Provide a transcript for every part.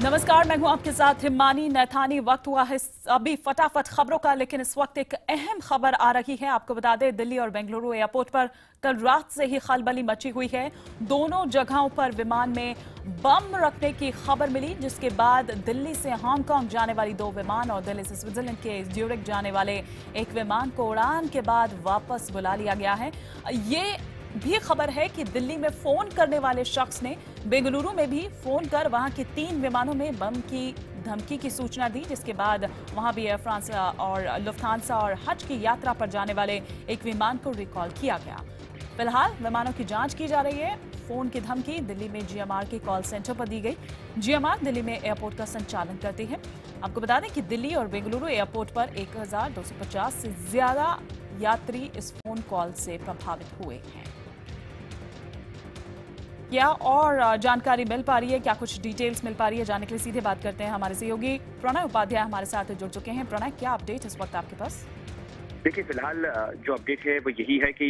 नमस्कार, मैं हूं आपके साथ हिमानी नैथानी। वक्त हुआ है अभी फटाफट खबरों का, लेकिन इस वक्त एक अहम खबर आ रही है। आपको बता दें, दिल्ली और बेंगलुरु एयरपोर्ट पर कल रात से ही खलबली मची हुई है। दोनों जगहों पर विमान में बम रखने की खबर मिली, जिसके बाद दिल्ली से हांगकांग जाने वाली 2 विमान और दिल्ली से स्विट्जरलैंड के ज्यूरिख जाने वाले एक विमान को उड़ान के बाद वापस बुला लिया गया है। ये भी खबर है कि दिल्ली में फोन करने वाले शख्स ने बेंगलुरु में भी फोन कर वहां के 3 विमानों में बम की धमकी की सूचना दी, जिसके बाद वहां भी एयर फ्रांस और लुफ्थांसा और हज की यात्रा पर जाने वाले एक विमान को रिकॉल किया गया। फिलहाल विमानों की जांच की जा रही है। फोन की धमकी दिल्ली में जीएमआर के कॉल सेंटर पर दी गई। जीएमआर दिल्ली में एयरपोर्ट का संचालन करती है। आपको बता दें कि दिल्ली और बेंगलुरु एयरपोर्ट पर 1250 से ज्यादा यात्री इस फोन कॉल से प्रभावित हुए हैं। क्या और जानकारी मिल पा रही है, क्या कुछ डिटेल्स मिल पा रही है, जानने के लिए सीधे बात करते हैं हमारे सहयोगी प्रणय उपाध्याय हमारे साथ जुड़ चुके हैं। प्रणय, क्या अपडेट इस वक्त आपके पास? देखिए, फिलहाल जो अपडेट है वो यही है कि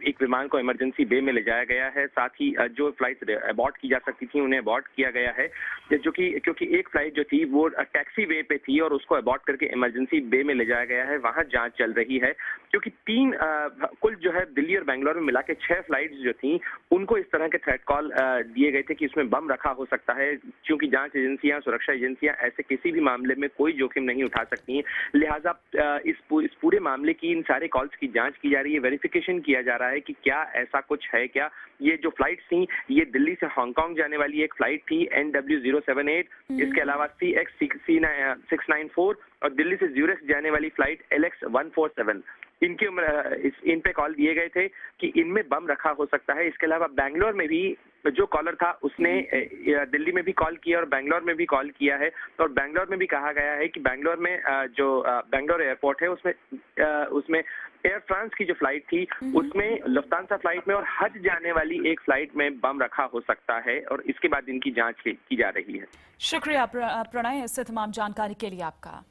एक विमान को इमरजेंसी बे में ले जाया गया है। साथ ही जो फ्लाइट अबॉर्ट की जा सकती थी उन्हें अबॉर्ट किया गया है, जो कि क्योंकि एक फ्लाइट जो थी वो टैक्सी वे पे थी और उसको अबॉर्ट करके इमरजेंसी बे में ले जाया गया है। वहां जांच चल रही है, क्योंकि 3 कुल जो है दिल्ली और बेंगलुरु में मिला के 6 फ्लाइट्स जो थी उनको इस तरह के थ्रेट कॉल दिए गए थे कि इसमें बम रखा हो सकता है। क्योंकि जांच एजेंसियां, सुरक्षा एजेंसियां ऐसे किसी भी मामले में कोई जोखिम नहीं उठा सकती हैं, लिहाजा इस पूरे मामले की, इन सारे कॉल्स की जांच की जा रही है, वेरिफिकेशन किया जा रहा है कि क्या ऐसा कुछ है। क्या ये जो फ्लाइट्स थी, ये दिल्ली से हांगकांग जाने वाली एक फ्लाइट थी NW078, इसके अलावा CX694 और दिल्ली से ज्यूरिख जाने वाली फ्लाइट LX147, इन पे कॉल दिए गए थे कि इनमें बम रखा हो सकता है। इसके अलावा बैंगलोर में भी जो कॉलर था उसने दिल्ली में भी कॉल किया और बैंगलोर में भी कॉल किया है। और बैंगलोर में भी कहा गया है कि बैंगलोर में जो बैंगलोर एयरपोर्ट है उसमें एयर फ्रांस की जो फ्लाइट थी उसमें, लुफ्थांसा फ्लाइट में और हज जाने वाली एक फ्लाइट में बम रखा हो सकता है, और इसके बाद इनकी जांच की जा रही है। शुक्रिया प्रणय, इससे तमाम जानकारी के लिए आपका।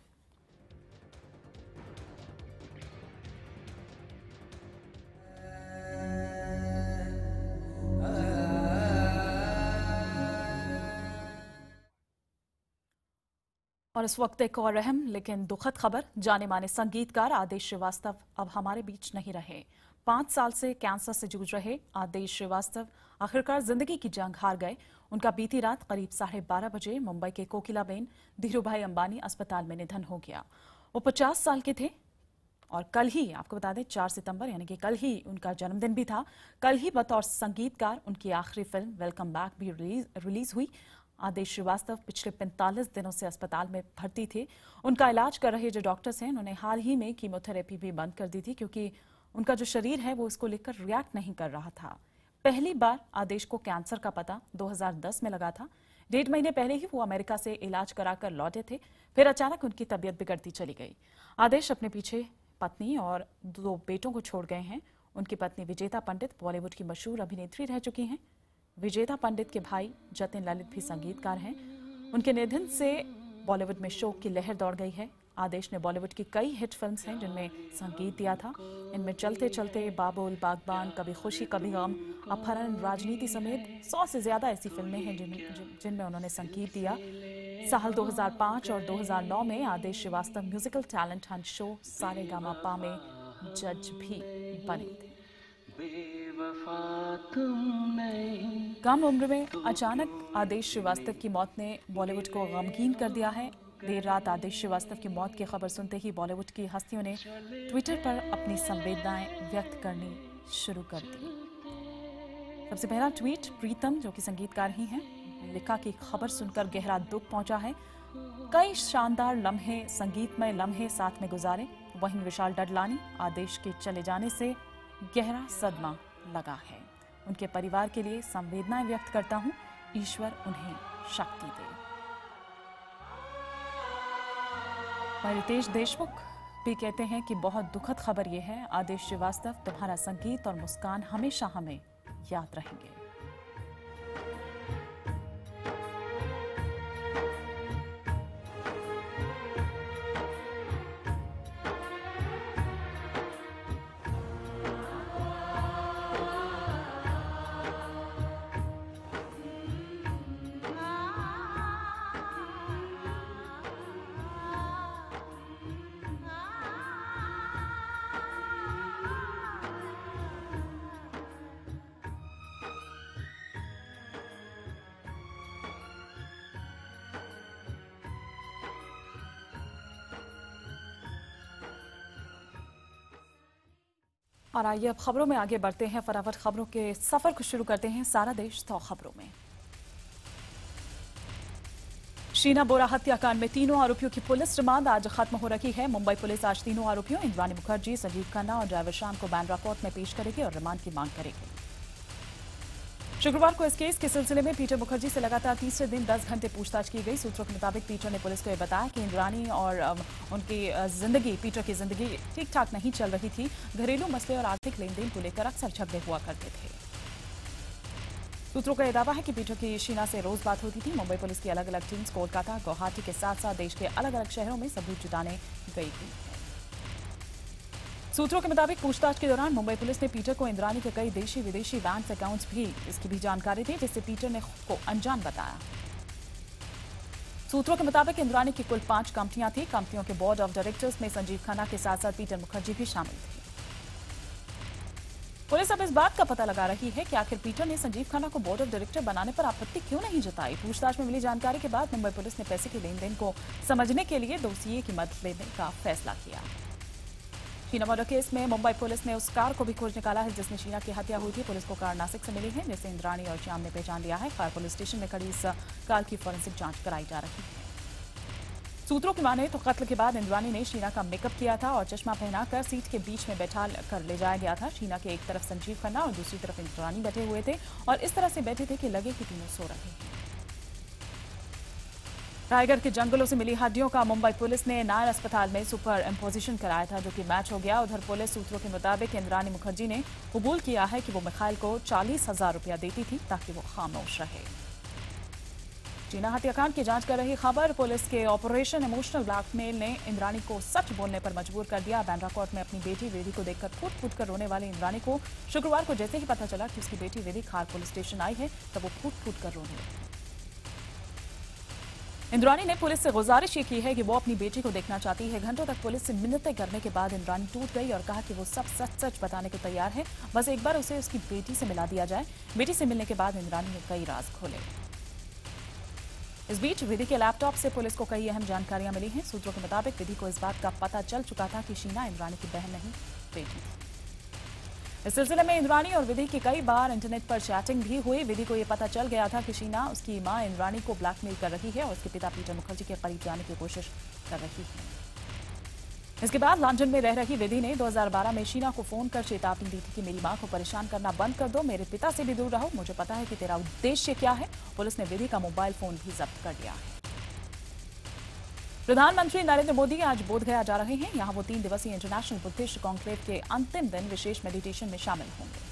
और इस वक्त एक और अहम लेकिन दुखद खबर। जाने माने संगीतकार आदेश श्रीवास्तव अब हमारे बीच नहीं रहे। 5 साल से कैंसर से जूझ रहे आदेश श्रीवास्तव आखिरकार जिंदगी की जंग हार गए। उनका बीती रात करीब 12:30 बजे मुंबई के कोकिलाबेन धीरूभाई अंबानी अस्पताल में निधन हो गया। वो 50 साल के थे और कल ही, आपको बता दें, 4 सितंबर यानी कि कल ही उनका जन्मदिन भी था। कल ही बतौर संगीतकार उनकी आखिरी फिल्म वेलकम बैक भी रिलीज हुई। आदेश श्रीवास्तव पिछले 45 दिनों से अस्पताल में भर्ती थे। उनका इलाज कर रहे जो डॉक्टर्स हैं, उन्होंने हाल ही में कीमोथेरेपी भी बंद कर दी थी, क्योंकि उनका जो शरीर है वो इसको लेकर रिएक्ट नहीं कर रहा था। पहली बार आदेश को कैंसर का पता 2010 में लगा था। 1.5 महीने पहले ही वो अमेरिका से इलाज कराकर लौटे थे। फिर अचानक उनकी तबीयत बिगड़ती चली गई। आदेश अपने पीछे पत्नी और 2 बेटों को छोड़ गए हैं। उनकी पत्नी विजेता पंडित बॉलीवुड की मशहूर अभिनेत्री रह चुकी हैं। विजेता पंडित के भाई जतिन ललित भी संगीतकार हैं। उनके निधन से बॉलीवुड में शोक की लहर दौड़ गई है। आदेश ने बॉलीवुड की कई हिट फिल्म्स हैं जिनमें संगीत दिया था। इनमें चलते चलते, बाबुल, बागबान, कभी खुशी कभी गम, अपहरण, राजनीति समेत 100 से ज्यादा ऐसी फिल्में हैं जिनमें उन्होंने संगीत दिया। साल 2005 और 2009 में Adesh Shrivastava musical talent hunt show Saregamapa में जज भी बने थे। कम उम्र में अचानक आदेश श्रीवास्तव की मौत ने बॉलीवुड को गमगीन कर दिया है। देर रात आदेश श्रीवास्तव की मौत की खबर सुनते ही बॉलीवुड की हस्तियों ने ट्विटर पर अपनी संवेदनाएं व्यक्त करनी शुरू कर दी। सबसे पहला ट्वीट प्रीतम, जो कि संगीतकार ही हैं, लिखा कि खबर सुनकर गहरा दुख पहुंचा है। कई शानदार लम्हे, संगीतमय लम्हे साथ में गुजारे। वहीं विशाल डडलानी, आदेश के चले जाने से गहरा सदमा लगा है। उनके परिवार के लिए संवेदनाएं व्यक्त करता हूं। ईश्वर उन्हें शक्ति दे। रितेश देशमुख भी कहते हैं कि बहुत दुखद खबर यह है, आदेश श्रीवास्तव, तुम्हारा संगीत और मुस्कान हमेशा हमें याद रहेंगे। और आइए अब खबरों में आगे बढ़ते हैं। फटाफट खबरों के सफर को शुरू करते हैं। सारा देश 100 खबरों में। शीना बोरा हत्याकांड में तीनों आरोपियों की पुलिस रिमांड आज खत्म हो रही है। मुंबई पुलिस आज तीनों आरोपियों इंद्राणी मुखर्जी, संजीव खन्ना और ड्राइवर श्याम को बांद्रा कोर्ट में पेश करेगी और रिमांड की मांग करेगी। शुक्रवार को इस केस के सिलसिले में पीटर मुखर्जी से लगातार तीसरे दिन 10 घंटे पूछताछ की गई। सूत्रों के मुताबिक पीटर ने पुलिस को यह बताया कि इंद्राणी और पीटर की जिंदगी ठीक ठाक नहीं चल रही थी। घरेलू मसले और आर्थिक लेन देन को लेकर अक्सर झगड़े हुआ करते थे। सूत्रों का यह दावा है कि पीटर की शीना से रोज बात होती थी। मुंबई पुलिस की अलग अलग टीम्स कोलकाता, गुवाहाटी के साथ साथ देश के अलग अलग शहरों में सबूत जुटाने गई थी। सूत्रों के मुताबिक पूछताछ के दौरान मुंबई पुलिस ने पीटर को इंद्राणी के कई देशी विदेशी बैंक अकाउंट्स भी इसकी भी जानकारी दी, जिससे पीटर ने खुद को अनजान बताया। सूत्रों के मुताबिक इंद्राणी की कुल 5 कंपनियां थी। कंपनियों के बोर्ड ऑफ डायरेक्टर्स में संजीव खन्ना के साथ साथ पीटर मुखर्जी भी शामिल थे। पुलिस अब इस बात का पता लगा रही है कि आखिर पीटर ने संजीव खन्ना को बोर्ड ऑफ डायरेक्टर बनाने पर आपत्ति क्यों नहीं जताई। पूछताछ में मिली जानकारी के बाद मुंबई पुलिस ने पैसे के लेन देन को समझने के लिए दोषी की मदद लेने का फैसला किया। शीना मर्डर केस में मुंबई पुलिस ने उस कार को भी खोज निकाला है जिसमें शीना की हत्या हुई थी। पुलिस को कार नासिक से मिली है, जिसे इंद्राणी और श्याम ने पहचान लिया है। फायर पुलिस स्टेशन में खड़ी इस कार की फॉरेंसिक जांच कराई जा रही है। सूत्रों की माने तो कत्ल के बाद इंद्राणी ने शीना का मेकअप किया था और चश्मा पहनाकर सीट के बीच में बैठा कर ले जाया गया था। शीना के एक तरफ संजीव खन्ना और दूसरी तरफ इंद्राणी बैठे हुए थे और इस तरह से बैठे थे कि लगे कि तीनों सो रहे हैं। टाइगर के जंगलों से मिली हड्डियों का मुंबई पुलिस ने नायर अस्पताल में सुपर इम्पोजिशन कराया था, जो कि मैच हो गया। उधर पुलिस सूत्रों के मुताबिक इंद्राणी मुखर्जी ने कबूल किया है कि वो मिखाइल को 40,000 रुपया देती थी ताकि वो खामोश रहे। शीना हत्याकांड की जांच कर रही खबर। पुलिस के ऑपरेशन इमोशनल ब्लैकमेल ने इंद्राणी को सच बोलने पर मजबूर कर दिया। बांद्रा कोर्ट में अपनी बेटी वेदी को देखकर फूट फूट कर रोने वाली इंद्राणी को शुक्रवार को जैसे ही पता चला कि उसकी बेटी वेदी खार पुलिस स्टेशन आई है, तब वो फूट फूट कर रोने लगी। इंद्राणी ने पुलिस से गुजारिश ये की है कि वो अपनी बेटी को देखना चाहती है। घंटों तक पुलिस से मिन्नतें करने के बाद इंद्राणी टूट गई और कहा कि वो सब सच सच बताने को तैयार है, बस एक बार उसे उसकी बेटी से मिला दिया जाए। बेटी से मिलने के बाद इंद्राणी ने कई राज खोले। इस बीच विधि के लैपटॉप से पुलिस को कई अहम जानकारियां मिली हैं। सूत्रों के मुताबिक विधि को इस बात का पता चल चुका था कि शीना इंद्राणी की बहन नहीं, बेटी थी। इस सिलसिले में इंद्राणी और विधि की कई बार इंटरनेट पर चैटिंग भी हुई। विधि को यह पता चल गया था कि शीना उसकी मां इंद्राणी को ब्लैकमेल कर रही है और उसके पिता पीटर मुखर्जी के करीब जाने की कोशिश कर रही है। इसके बाद लंदन में रह रही विधि ने 2012 में शीना को फोन कर चेतावनी दी थी कि मेरी मां को परेशान करना बंद कर दो, मेरे पिता से भी दूर रहो, मुझे पता है कि तेरा उद्देश्य क्या है। पुलिस ने विधि का मोबाइल फोन भी जब्त कर लिया है। प्रधानमंत्री नरेंद्र मोदी आज बोधगया जा रहे हैं। यहां वो 3 दिवसीय इंटरनेशनल बुद्धिस्ट कॉन्क्लेव के अंतिम दिन विशेष मेडिटेशन में शामिल होंगे।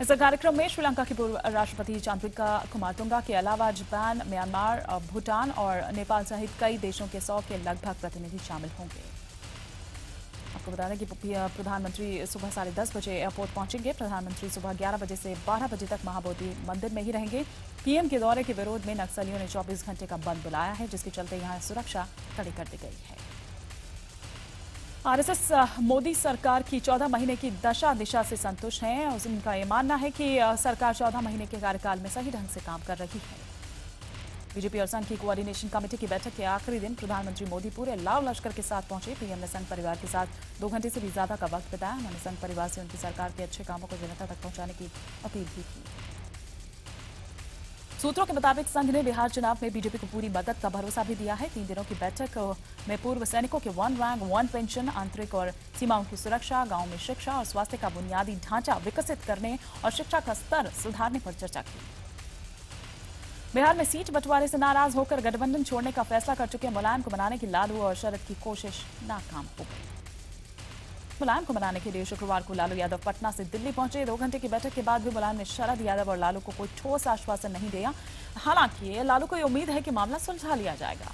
इस कार्यक्रम में श्रीलंका की पूर्व राष्ट्रपति चंद्रिका कुमारतुंगा के अलावा जापान, म्यांमार, भूटान और नेपाल सहित कई देशों के 100 के लगभग प्रतिनिधि शामिल होंगे। आपको बता दें कि प्रधानमंत्री सुबह 10:30 बजे एयरपोर्ट पहुंचेंगे। प्रधानमंत्री सुबह 11 बजे से 12 बजे तक महाबोधि मंदिर में ही रहेंगे। पीएम के दौरे के विरोध में नक्सलियों ने 24 घंटे का बंद बुलाया है, जिसके चलते यहां सुरक्षा कड़ी कर दी गई है। आरएसएस मोदी सरकार की 14 महीने की दशा दिशा से संतुष्ट हैं। उनका ये मानना है कि सरकार 14 महीने के कार्यकाल में सही ढंग से काम कर रही है। बीजेपी और संघ की कोऑर्डिनेशन कमेटी की बैठक के आखिरी दिन प्रधानमंत्री मोदी पूरे लाव लश्कर के साथ पहुंचे। पीएम ने संघ परिवार के साथ 2 घंटे से भी ज्यादा का वक्त बिताया। उन्होंने संघ परिवार से उनकी सरकार के अच्छे कामों को जनता तक पहुंचाने की अपील भी की। सूत्रों के मुताबिक संघ ने बिहार चुनाव में बीजेपी को पूरी मदद का भरोसा भी दिया है। 3 दिनों की बैठक में पूर्व सैनिकों के 1 रैंक 1 पेंशन, आंतरिक और सीमाओं की सुरक्षा, गांव में शिक्षा और स्वास्थ्य का बुनियादी ढांचा विकसित करने और शिक्षा का स्तर सुधारने पर चर्चा की। बिहार में सीट बंटवारे से नाराज होकर गठबंधन छोड़ने का फैसला कर चुके मुलायम को मनाने की लालू और शरद की कोशिश नाकाम हो गई। मुलायम को मनाने के लिए शुक्रवार को लालू यादव पटना से दिल्ली पहुंचे। 2 घंटे की बैठक के बाद भी मुलायम ने शरद यादव और लालू को कोई ठोस आश्वासन नहीं दिया। हालांकि लालू को उम्मीद है कि मामला सुलझा लिया जाएगा।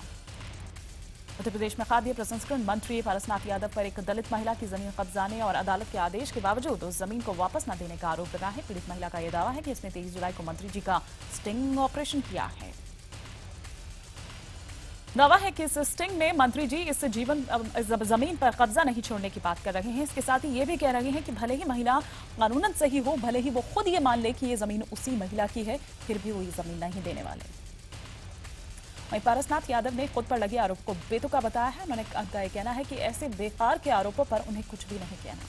उत्तर प्रदेश में खाद्य प्रसंस्करण मंत्री पारसनाथ यादव पर एक दलित महिला की जमीन कब्जाने और अदालत के आदेश के बावजूद उस जमीन को वापस न देने का आरोप लगा है। पीड़ित महिला का यह दावा है कि इसने 23 जुलाई को मंत्री जी का स्टिंग ऑपरेशन किया है। दावा है कि इस स्टिंग में मंत्री जी इस जमीन पर कब्जा नहीं छोड़ने की बात कर रहे हैं। इसके साथ ही ये भी कह रहे हैं कि भले ही महिला कानूनन सही हो, भले ही वो खुद ये मान ले कि ये जमीन उसी महिला की है, फिर भी वो ये जमीन नहीं देने वाले। वहीं पारसनाथ यादव ने खुद पर लगे आरोप को बेतुका बताया है। उनका कहना है कि ऐसे बेकार के आरोपों पर उन्हें कुछ भी नहीं कहना।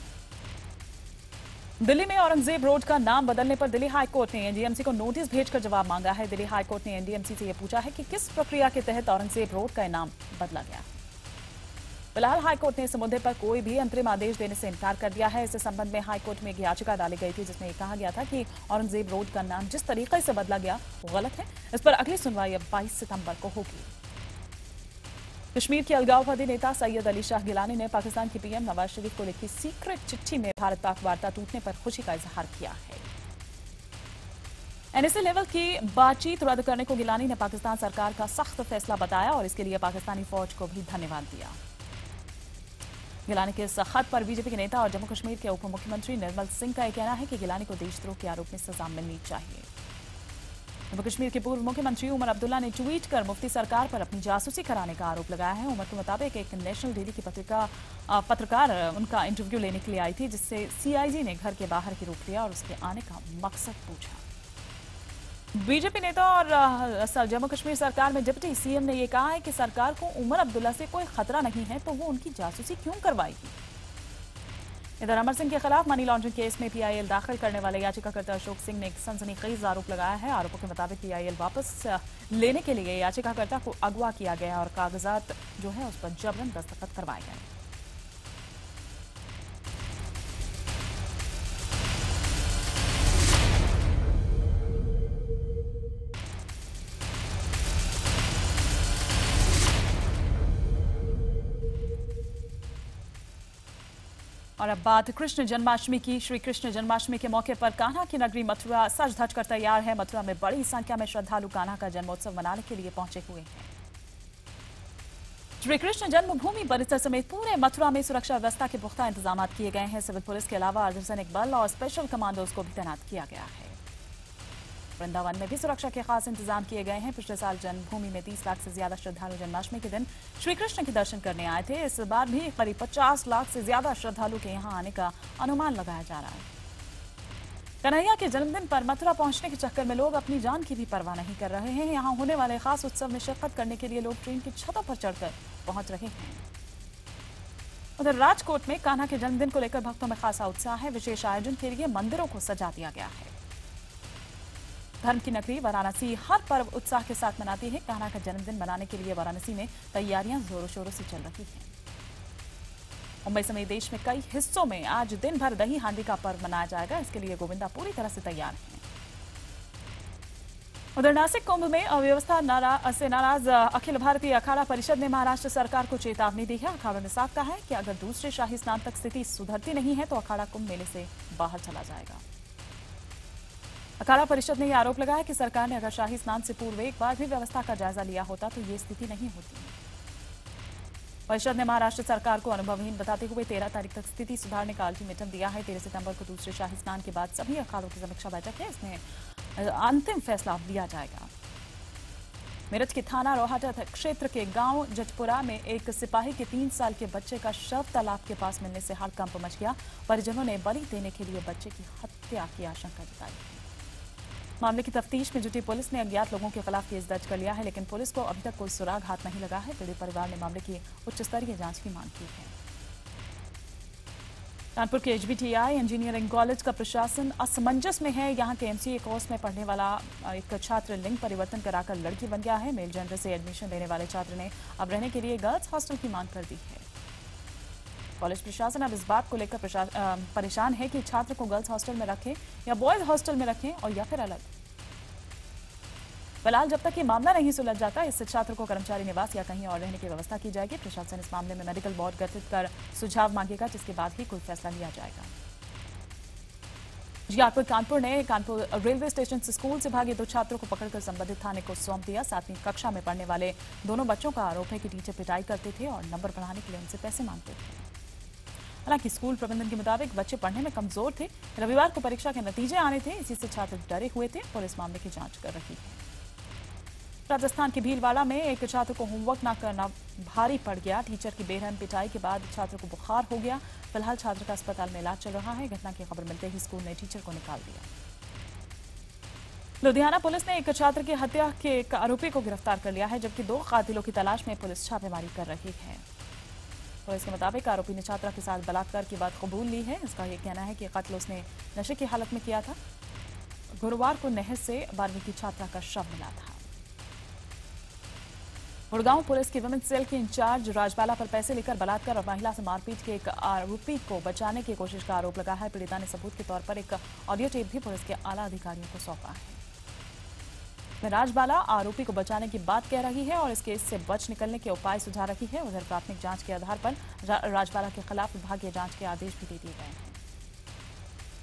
दिल्ली में औरंगजेब रोड का नाम बदलने पर दिल्ली हाई कोर्ट ने एनडीएमसी को नोटिस भेजकर जवाब मांगा है। दिल्ली हाई कोर्ट ने एनडीएमसी से यह पूछा है कि किस प्रक्रिया के तहत औरंगजेब रोड का नाम बदला गया। फिलहाल हाई कोर्ट ने इस मुद्दे पर कोई भी अंतरिम आदेश देने से इनकार कर दिया है। इस संबंध में हाई कोर्ट में एक याचिका डाली गई थी जिसमें कहा गया था कि औरंगजेब रोड का नाम जिस तरीके से बदला गया वो गलत है। इस पर अगली सुनवाई अब 22 सितंबर को होगी। कश्मीर के अलगाववादी नेता सैयद अली शाह गिलानी ने पाकिस्तान के पीएम नवाज शरीफ को लिखी सीक्रेट चिट्ठी में भारत पाक वार्ता टूटने पर खुशी का इजहार किया है। एनएसए लेवल की बातचीत रद्द करने को गिलानी ने पाकिस्तान सरकार का सख्त फैसला बताया और इसके लिए पाकिस्तानी फौज को भी धन्यवाद दिया। गिलानी के इस खत पर बीजेपी के नेता और जम्मू कश्मीर के उप मुख्यमंत्री निर्मल सिंह का यह कहना है कि गिलानी को देशद्रोह के आरोप में सजा मिलनी चाहिए। जम्मू कश्मीर के पूर्व मुख्यमंत्री उमर अब्दुल्ला ने ट्वीट कर मुफ्ती सरकार पर अपनी जासूसी कराने का आरोप लगाया है। उमर के मुताबिक एक नेशनल डेली की पत्रकार उनका इंटरव्यू लेने के लिए आई थी, जिससे सीआईजी ने घर के बाहर ही रोक लिया और उसके आने का मकसद पूछा। बीजेपी नेता और जम्मू कश्मीर सरकार में डिप्टी सीएम ने यह कहा है कि सरकार को उमर अब्दुल्ला से कोई खतरा नहीं है तो वो उनकी जासूसी क्यों करवाएगी। इधर अमर सिंह के खिलाफ मनी लॉन्ड्रिंग केस में पीआईएल दाखिल करने वाले याचिकाकर्ता अशोक सिंह ने एक सनसनीखेज आरोप लगाया है। आरोपों के मुताबिक पीआईएल वापस लेने के लिए याचिकाकर्ता को अगवा किया गया और कागजात जो है उस पर जबरन दस्तखत करवाए गए। और अब बात कृष्ण जन्माष्टमी की। श्री कृष्ण जन्माष्टमी के मौके पर कान्हा की नगरी मथुरा सज धज कर तैयार है। मथुरा में बड़ी संख्या में श्रद्धालु कान्हा का जन्मोत्सव मनाने के लिए पहुंचे हुए हैं। श्री कृष्ण जन्मभूमि परिसर समेत पूरे मथुरा में सुरक्षा व्यवस्था के पुख्ता इंतजाम किए गए हैं। सिविल पुलिस के अलावा अर्धसैनिक बल और स्पेशल कमांडोज को भी तैनात किया गया है। वृंदावन में भी सुरक्षा के खास इंतजाम किए गए हैं। पिछले साल जन्मभूमि में 30 लाख से ज्यादा श्रद्धालु जन्माष्टमी के दिन श्री कृष्ण के दर्शन करने आए थे। इस बार भी करीब 50 लाख से ज्यादा श्रद्धालु के यहां आने का अनुमान लगाया जा रहा है। कन्हैया के जन्मदिन पर मथुरा पहुंचने के चक्कर में लोग अपनी जान की भी परवाह नहीं कर रहे हैं। यहां होने वाले खास उत्सव में शिरकत करने के लिए लोग ट्रेन की छतों पर चढ़कर पहुंच रहे हैं। उधर राजकोट में कान्हा के जन्मदिन को लेकर भक्तों में खासा उत्साह है। विशेष आयोजन के लिए मंदिरों को सजा दिया गया है। धर्म की नगरी वाराणसी हर पर्व उत्साह के साथ मनाती है। कान्हा का जन्मदिन मनाने के लिए वाराणसी में तैयारियां जोरों शोरों से चल रही हैं। मुंबई समेत देश में कई हिस्सों में आज दिन भर दही हांडी का पर्व मनाया जाएगा। इसके लिए गोविंदा पूरी तरह से तैयार हैं। उधर नासिक कुंभ में अव्यवस्था से नाराज अखिल भारतीय अखाड़ा परिषद ने महाराष्ट्र सरकार को चेतावनी दी है। अखाड़ा ने साफ कहा है कि अगर दूसरे शाही स्नान तक स्थिति सुधरती नहीं है तो अखाड़ा कुंभ मेले से बाहर चला जाएगा। अखाड़ा परिषद ने यह आरोप लगाया कि सरकार ने अगर शाही स्नान से पूर्व एक बार भी व्यवस्था का जायजा लिया होता तो ये स्थिति नहीं होती। परिषद ने महाराष्ट्र सरकार को अनुभवहीन बताते हुए 13 तारीख तक स्थिति सुधारने का अल्टीमेटम दिया है। 13 सितंबर को दूसरे शाही स्नान के बाद सभी अखाड़ों की समीक्षा बैठक है। इसमें अंतिम फैसला लिया जाएगा। मेरठ के थाना रोहाटा क्षेत्र के गांव जटपुरा में एक सिपाही के 3 साल के बच्चे का शव तालाब के पास मिलने से हड़कंप मच गया। परिजनों ने बलि देने के लिए बच्चे की हत्या की आशंका जताई है। मामले की तफ्तीश में जुटी पुलिस ने अज्ञात लोगों के खिलाफ केस दर्ज कर लिया है, लेकिन पुलिस को अभी तक कोई सुराग हाथ नहीं लगा है। पीड़ित परिवार ने मामले की उच्च स्तरीय जांच की मांग की है। कानपुर के एचबीटीआई इंजीनियरिंग कॉलेज का प्रशासन असमंजस में है। यहां के एमसीए कोर्स में पढ़ने वाला एक छात्र लिंग परिवर्तन कराकर लड़की बन गया है। मेल जेंडर से एडमिशन लेने वाले छात्र ने अब रहने के लिए गर्ल्स हॉस्टल की मांग कर दी है। कॉलेज प्रशासन अब इस बात को लेकर परेशान है कि छात्र को गर्ल्स हॉस्टल में रखें या बॉयज हॉस्टल में रखें और या फिर अलग। फिलहाल जब तक ये मामला नहीं सुलझ जाता, इस छात्र को कर्मचारी निवास या कहीं और रहने की व्यवस्था की जाएगी। प्रशासन इस मामले में मेडिकल बोर्ड गठित कर सुझाव मांगेगा, जिसके बाद ही कोई फैसला लिया जाएगा। जियारपुर कानपुर ने कानपुर रेलवे स्टेशन से स्कूल से भागे 2 छात्रों को पकड़कर संबंधित थाने को सौंप दिया। 7वीं कक्षा में पढ़ने वाले दोनों बच्चों का आरोप है कि टीचर पिटाई करते थे और नंबर बढ़ाने के लिए उनसे पैसे मांगते थे। हालांकि स्कूल प्रबंधन के मुताबिक बच्चे पढ़ने में कमजोर थे। रविवार को परीक्षा के नतीजे आने थे, इसी से छात्र डरे हुए थे। पुलिस मामले की जांच कर रही है। राजस्थान के भीलवाड़ा में एक छात्र को होमवर्क न करना भारी पड़ गया। टीचर की बेरहम पिटाई के बाद छात्र को बुखार हो गया। फिलहाल छात्र का अस्पताल में इलाज चल रहा है। घटना की खबर मिलते ही स्कूल ने टीचर को निकाल दिया। लुधियाना पुलिस ने एक छात्र की हत्या के एक आरोपी को गिरफ्तार कर लिया है, जबकि 2 कातिलों की तलाश में पुलिस छापेमारी कर रही है। पुलिस के मुताबिक आरोपी ने छात्रा के साथ बलात्कार की बात कबूल ली है। इसका यह कहना है कि कत्ल उसने नशे की हालत में किया था। गुरुवार को नहर से 12वीं की छात्रा का शव मिला था। गुड़गांव पुलिस की वुमेन सेल के इंचार्ज राजबाला पर पैसे लेकर बलात्कार और महिला से मारपीट के एक आरोपी को बचाने की कोशिश का आरोप लगा है। पीड़िता ने सबूत के तौर पर एक ऑडियो टेप भी पुलिस के आला अधिकारियों को सौंपा है। राजबाला आरोपी को बचाने की बात कह रही है और इस केस से बच निकलने के उपाय सुझा रही है। उधर प्राथमिक जांच के आधार पर राजबाला के खिलाफ विभागीय जांच के आदेश भी दे दिए गए हैं।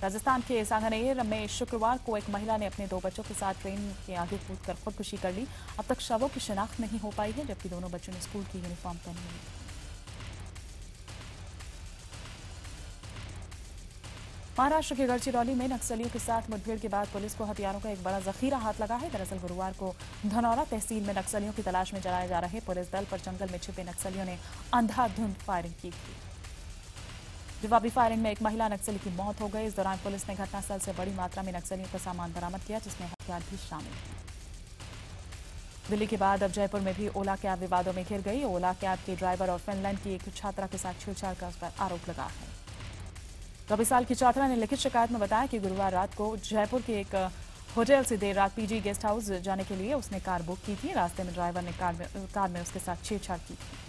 राजस्थान के सांगानेर में शुक्रवार को एक महिला ने अपने 2 बच्चों के साथ ट्रेन के आगे कूदकर खुदकुशी कर ली। अब तक शवों की शिनाख्त नहीं हो पाई है, जबकि दोनों बच्चों ने स्कूल की यूनिफॉर्म पहनी हुई थी। महाराष्ट्र के गढ़चिरौली में नक्सलियों के साथ मुठभेड़ के बाद पुलिस को हथियारों का एक बड़ा जखीरा हाथ लगा है। दरअसल गुरुवार को धनौरा तहसील में नक्सलियों की तलाश में चलाए जा रहे पुलिस दल पर जंगल में छिपे नक्सलियों ने अंधाधुंध फायरिंग की थी। जवाबी फायरिंग में एक महिला नक्सली की मौत हो गई। इस दौरान पुलिस ने घटनास्थल से बड़ी मात्रा में नक्सलियों का सामान बरामद किया, जिसमें हथियार भी शामिल हैं। दिल्ली के बाद अब जयपुर में भी ओला कैब विवादों में घिर गई। ओला कैब के ड्राइवर और फिनलैंड की एक छात्रा के साथ छेड़छाड़ का उस पर आरोप लगा है। 24 साल की छात्रा ने लिखित शिकायत में बताया कि गुरुवार रात को जयपुर के एक होटल से देर रात पीजी गेस्ट हाउस जाने के लिए उसने कार बुक की थी। रास्ते में ड्राइवर ने कार में उसके साथ छेड़छाड़ की थी।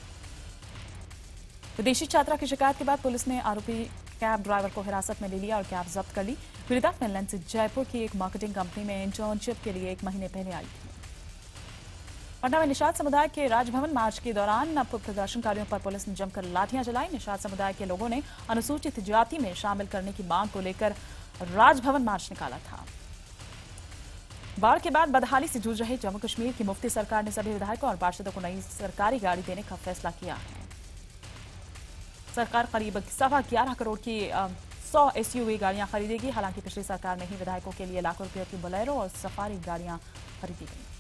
विदेशी छात्रा की शिकायत के बाद पुलिस ने आरोपी कैब ड्राइवर को हिरासत में ले लिया और कैब जब्त कर ली। पीड़िता फिनलैंड से जयपुर की एक मार्केटिंग कंपनी में इंटर्नशिप के लिए 1 महीने पहले आई थी। पटना में निषाद समुदाय के राजभवन मार्च के दौरान प्रदर्शनकारियों पर पुलिस ने जमकर लाठियां चलाई। निषाद समुदाय के लोगों ने अनुसूचित जाति में शामिल करने की मांग को लेकर राजभवन मार्च निकाला था। बाढ़ के बाद बदहाली से जूझ रहे जम्मू कश्मीर की मुफ्ती सरकार ने सभी विधायकों और पार्षदों को नई सरकारी गाड़ी देने का फैसला किया है। सरकार करीब 11.25 करोड़ की 100 SUV गाड़ियां खरीदेगी। हालांकि पिछली सरकार में ही विधायकों के लिए लाखों रुपयों की बोलेरो और सफारी गाड़ियां खरीदी गई।